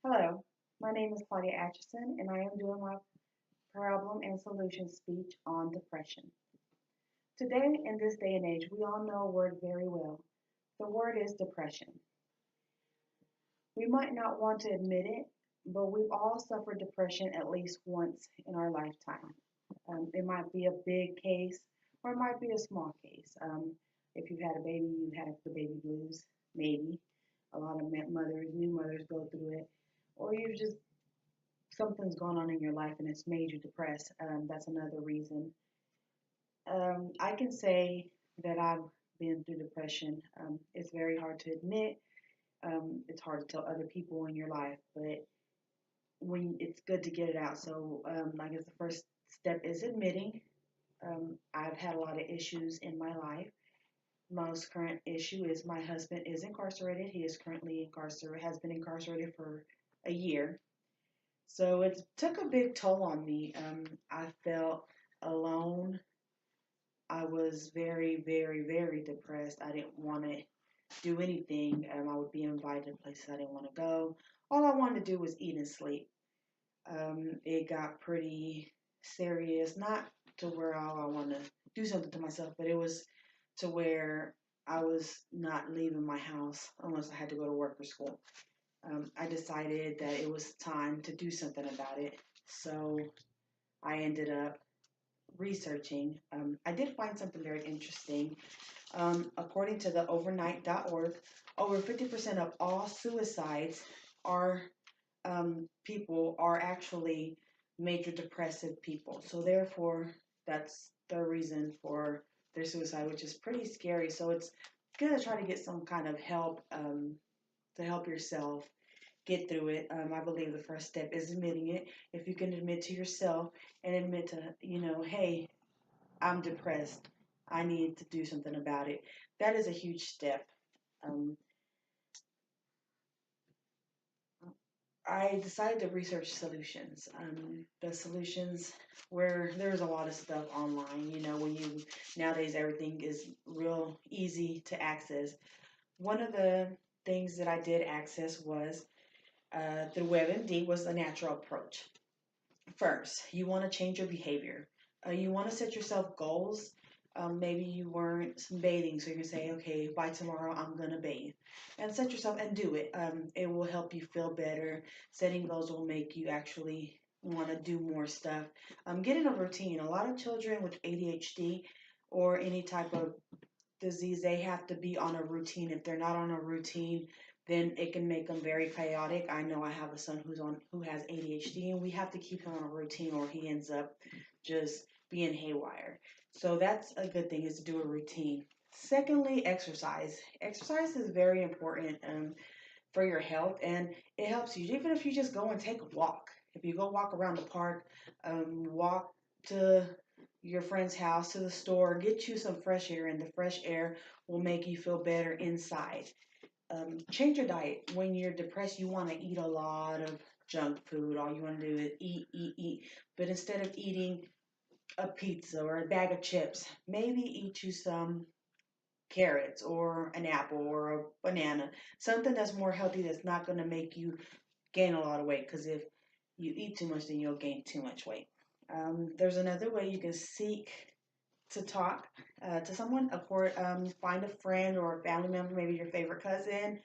Hello, my name is Claudia Atchison, and I am doing my problem and solution speech on depression. Today, in this day and age, we all know a word very well. The word is depression. We might not want to admit it, but we've all suffered depression at least once in our lifetime. It might be a big case or it might be a small case. If you've had a baby, you've had the baby blues, maybe. A lot of mothers, new mothers go through it. Or you've just something's going on in your life and it's made you depressed, that's another reason. I can say that I've been through depression. It's very hard to admit. It's hard to tell other people in your life, but when it's good to get it out. So I guess the first step is admitting. I've had a lot of issues in my life. Most current issue is my husband is incarcerated. He is currently incarcerated, has been incarcerated for a year. So it took a big toll on me. I felt alone. I was very, very, very depressed. I didn't want to do anything. I would be invited to places I didn't want to go. All I wanted to do was eat and sleep. It got pretty serious, not to where I want to do something to myself, but it was to where I was not leaving my house unless I had to go to work or school. I decided that it was time to do something about it. So I ended up researching. I did find something very interesting. According to the overnight.org, over 50% of all suicides are people are actually major depressive people. So therefore, that's the reason for their suicide, which is pretty scary. So it's good to try to get some kind of help to help yourself get through it. I believe the first step is admitting it. If you can admit to yourself and admit to, hey, I'm depressed. I need to do something about it. That is a huge step. Um, I decided to research solutions. The solutions where there's a lot of stuff online. When you nowadays everything is real easy to access. One of the things that I did access was through WebMD was a natural approach. First, you want to change your behavior. You want to set yourself goals. Maybe you weren't bathing, so you can say, okay, by tomorrow I'm gonna bathe, and set yourself and do it. It will help you feel better. Setting goals will make you actually want to do more stuff. Get in a routine. A lot of children with ADHD or any type of disease, they have to be on a routine. If they're not on a routine, then it can make them very chaotic. I know I have a son who has ADHD, and we have to keep him on a routine, or he ends up just being haywire. So that's a good thing is to do a routine. Secondly, exercise. Exercise is very important for your health, and it helps you even if you just go and take a walk. If you go walk around the park, walk to your friend's house, to the store, get you some fresh air, and the fresh air will make you feel better inside. Change your diet. When you're depressed, you want to eat a lot of junk food. All you want to do is eat, eat, eat. But instead of eating a pizza or a bag of chips, maybe eat you some carrots or an apple or a banana. Something that's more healthy that's not going to make you gain a lot of weight. Because if you eat too much, then you'll gain too much weight. There's another way you can seek to talk to someone. Of course, find a friend or a family member, maybe your favorite cousin,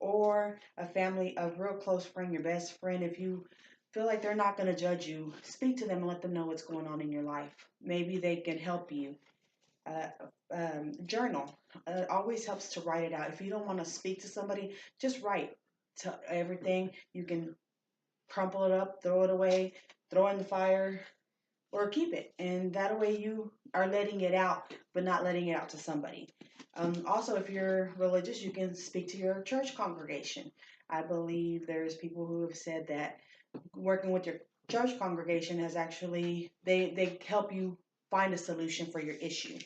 or a real close friend, your best friend. If you feel like they're not going to judge you, speak to them and let them know what's going on in your life. Maybe they can help you. Uh, Journal. It always helps to write it out. If you don't want to speak to somebody, just write to everything. You can crumple it up, throw it away, throw it in the fire, or keep it. And that way you are letting it out, but not letting it out to somebody. Also, if you're religious, you can speak to your church congregation. I believe there's people who have said that working with your church congregation has actually, they help you find a solution for your issue.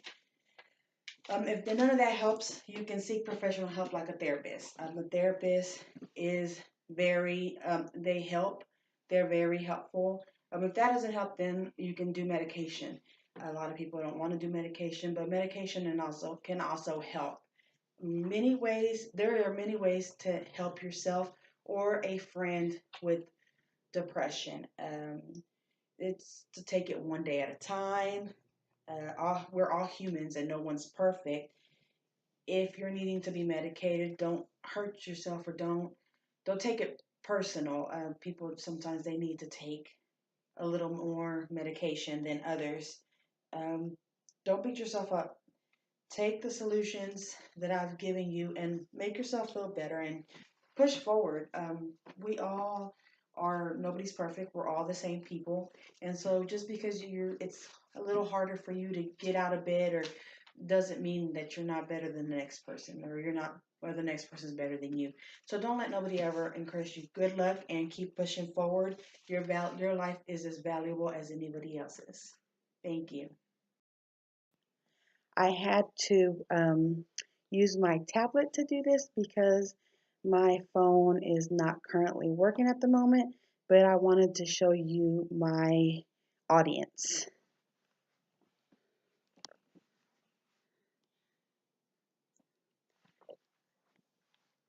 If none of that helps, you can seek professional help like a therapist. A therapist is they help. They're very helpful. If that doesn't help, then you can do medication. A lot of people don't want to do medication, but medication can also help. There are many ways to help yourself or a friend with depression. It's to take it one day at a time. We're all humans and no one's perfect. If you're needing to be medicated, don't hurt yourself or don't take it personal. People sometimes they need to take a little more medication than others. Um, don't beat yourself up. Take the solutions that I've given you and make yourself feel better and push forward. We all are, nobody's perfect. We're all the same people. And so just because it's a little harder for you to get out of bed or doesn't mean that you're not better than the next person or you're not, or the next person's better than you. So don't let nobody ever encourage you. Good luck and keep pushing forward. Your life is as valuable as anybody else's. Thank you. I had to use my tablet to do this because my phone is not currently working at the moment, but I wanted to show you my audience.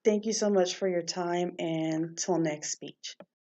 Thank you so much for your time and till next speech.